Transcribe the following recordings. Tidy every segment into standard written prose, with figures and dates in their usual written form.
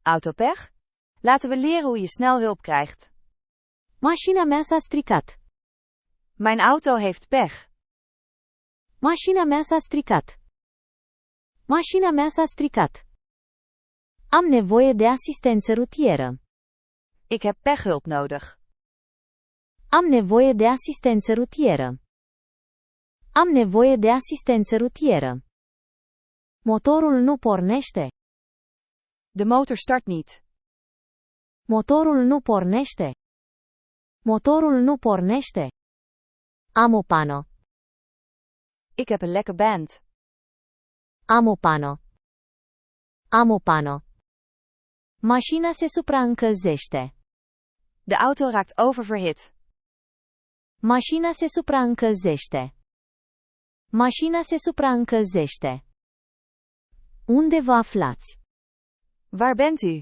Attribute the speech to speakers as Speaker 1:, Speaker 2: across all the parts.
Speaker 1: Autopech? Laten we leren hoe je snel hulp krijgt.
Speaker 2: Mașina mea s-a stricat.
Speaker 1: Mijn auto heeft pech.
Speaker 2: Mașina mea s-a stricat. Mașina mea s-a stricat. Am nevoie de asistență rutieră.
Speaker 1: Ik heb pechhulp nodig.
Speaker 2: Am nevoie de asistență rutieră. Am nevoie de asistență rutieră. Motorul nu pornește.
Speaker 1: De motor start niet.
Speaker 2: Motorul nu pornește. Motorul nu pornește. Am o pană.
Speaker 1: Ik heb een lekke band.
Speaker 2: Am o pană. Am o pană. Mașina se supraîncălzește.
Speaker 1: De auto raakt oververhit.
Speaker 2: Mașina se supraîncălzește. Mașina se supraîncălzește. Unde vă aflați?
Speaker 1: Waar bent u?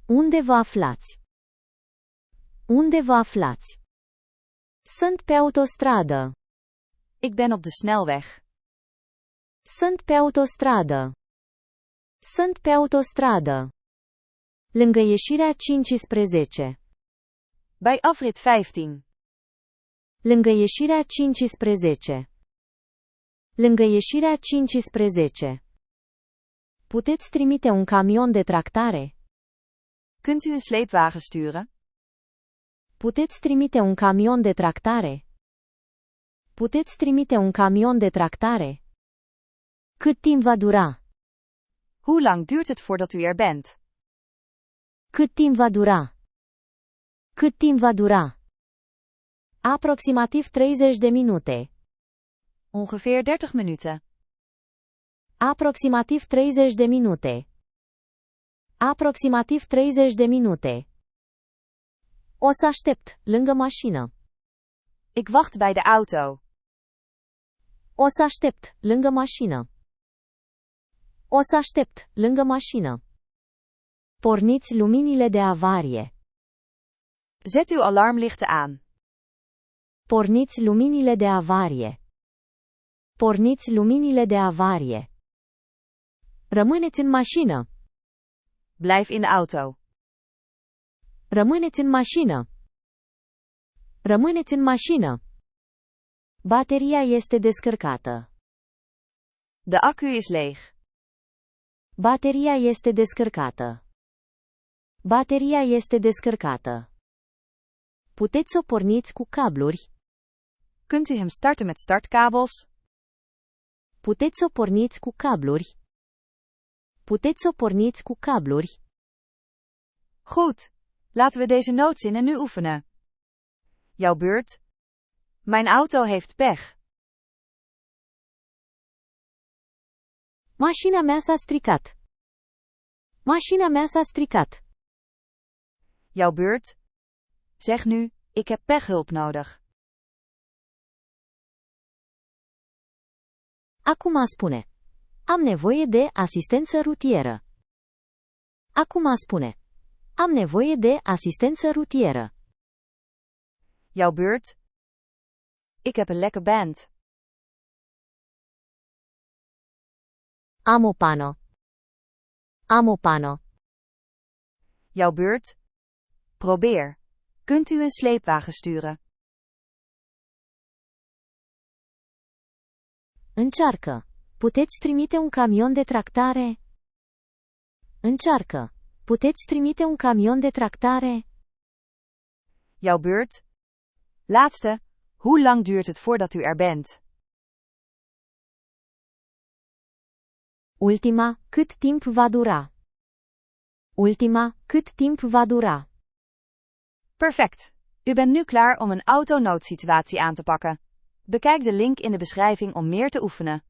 Speaker 2: Unde vă aflați? Unde vă aflați? Sunt pe autostradă.
Speaker 1: Ik ben op de snelweg.
Speaker 2: Sunt pe autostradă. Sunt pe autostradă. Lângă ieșirea 15.
Speaker 1: Bij afrit 15.
Speaker 2: Lângă ieșirea 15. Lângă ieșirea 15. Puteți trimite un camion de tractare?
Speaker 1: Kunt u een sleepwagen sturen?
Speaker 2: Puteți trimite un camion de tractare? Puteți trimite un camion de tractare? Cât timp va dura?
Speaker 1: Hoe lang duurt het voordat u er bent?
Speaker 2: Cât timp va dura? Cât timp va dura? Aproximativ 30 de minute.
Speaker 1: Ongeveer 30 minuten.
Speaker 2: Aproximativ 30 de minute. Aproximativ 30 de minute. O să aștept, lângă mașină.
Speaker 1: Ik wacht bij de auto.
Speaker 2: O să aștept, lângă mașină. O să aștept, lângă mașină. Porniți luminile de avarie.
Speaker 1: Zet uw alarmlichten aan.
Speaker 2: Porniți luminile de avarie. Porniți luminile de avarie. Rămâneți în mașină.
Speaker 1: Blijf in de auto.
Speaker 2: Rămâneți în mașină. Rămâneți în mașină. Bateria este descărcată.
Speaker 1: De accu is leeg.
Speaker 2: Bateria este descărcată. Bateria este descărcată. Puteți să o porniți cu cabluri?
Speaker 1: Kunt u hem starten met startkabels?
Speaker 2: Puteți să o porniți cu cabluri? Puteți să o porniți cu cabluri?
Speaker 1: Goed. Laten we deze noodzinnen nu oefenen. Jouw beurt. Mijn auto heeft pech.
Speaker 2: Mașina mea s-a stricat. Mașina mea s-a stricat.
Speaker 1: Jouw beurt. Zeg nu, ik heb pechhulp nodig.
Speaker 2: Acum spune. Am nevoie de asistență rutieră. Acum spune. Am nevoie de asistență rutieră.
Speaker 1: Jouw beurt. Ik heb een lekke band.
Speaker 2: Am o pană. Am o pană.
Speaker 1: Jouw beurt. Probeer. Kunt u een sleepwagen sturen?
Speaker 2: Încearcă. Puteți trimite un camion de tractare? Încearcă. Puteți trimite un camion de tractare?
Speaker 1: Jouw beurt. Laatste. Hoe lang duurt het voordat u er bent?
Speaker 2: Ultima, cât timp va dura? Ultima, cât timp va dura?
Speaker 1: Perfect. U bent nu klaar om een autonoodsituatie aan te pakken. Bekijk de link in de beschrijving om meer te oefenen.